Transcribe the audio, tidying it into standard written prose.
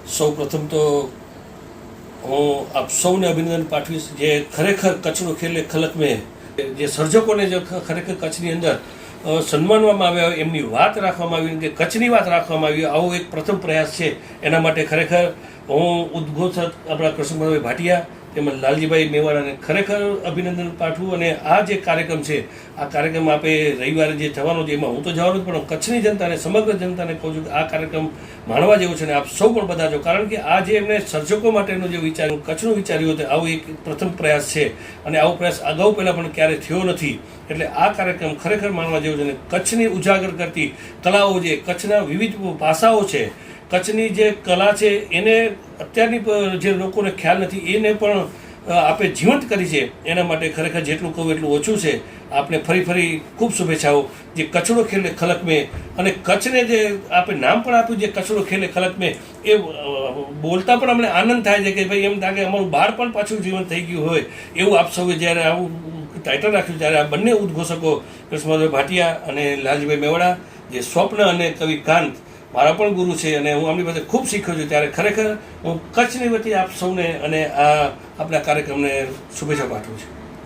સૌ પ્રથમ તો હું આપ સૌને અભિનંદન પાઠવીશ જે ખરેખર કચ્છનો ખેલ ખલક મેં જે સર્જકોને જે ખરેખર કચ્છની અંદર સન્માનવામાં આવ્યા એમની વાત રાખવામાં આવી કે કચ્છની વાત રાખવામાં આવી આવો એક પ્રથમ પ્રયાસ છે. એના માટે ખરેખર હું ઉદ્ઘોષક આપણા કૃષ્ણભાઈ ભાટિયા તેમજ લાલજીભાઈ મેવાડાને ખરેખર અભિનંદન પાઠવું. અને આ જે કાર્યક્રમ છે આ કાર્યક્રમ આપણે રવિવારે જે જવાનો છે એમાં હું તો જવાનું જ પણ કચ્છની જનતાને સમગ્ર જનતાને કહું છું કે આ કાર્યક્રમ માણવા જેવો છે અને આપ સૌ પણ બધા છો, કારણ કે આ જે એમને સર્જકો માટેનો જે વિચાર્યું કચ્છનું વિચાર્યું હતું આવો એક પ્રથમ પ્રયાસ છે અને આવો પ્રયાસ અગાઉ પહેલાં પણ ક્યારેય થયો નથી. એટલે આ કાર્યક્રમ ખરેખર માણવા જેવો છે અને કચ્છની ઉજાગર કરતી કલાઓ છે, કચ્છના વિવિધ ભાષાઓ છે, કચ્છની જે કલા છે એને અત્યારની જે લોકોને ખ્યાલ નથી એને પણ આપણે જીવંત કરી છે. એના માટે ખરેખર જેટલું કહું એટલું ઓછું છે. આપણે ફરી ખૂબ શુભેચ્છાઓ. જે કચ્છનો ખેલ ખલક મેં અને કચ્છને જે આપણે નામ પણ આપ્યું જે કચ્છનો ખેલ ખલક મેં એ બોલતા પણ અમને આનંદ થાય છે કે ભાઈ એમ થાય કે અમારું બહાર પણ પાછું જીવન થઈ ગયું હોય એવું આપ સૌએ જ્યારે આવું ટાઇટલ રાખ્યું ત્યારે આ બંને ઉદ્ઘોષકો કૃષ્ણભાઈ ભાટિયા અને લાલજીભાઈ મેવાડા જે સ્વપ્ન અને કવિ કાંત મારા પણ ગુરુ છે અને હું આમની પાસે ખૂબ શીખ્યો છું, ત્યારે ખરેખર હું કચ્છની વતી આપ સૌને અને આ આપણા કાર્યક્રમને શુભેચ્છા પાઠવું છું.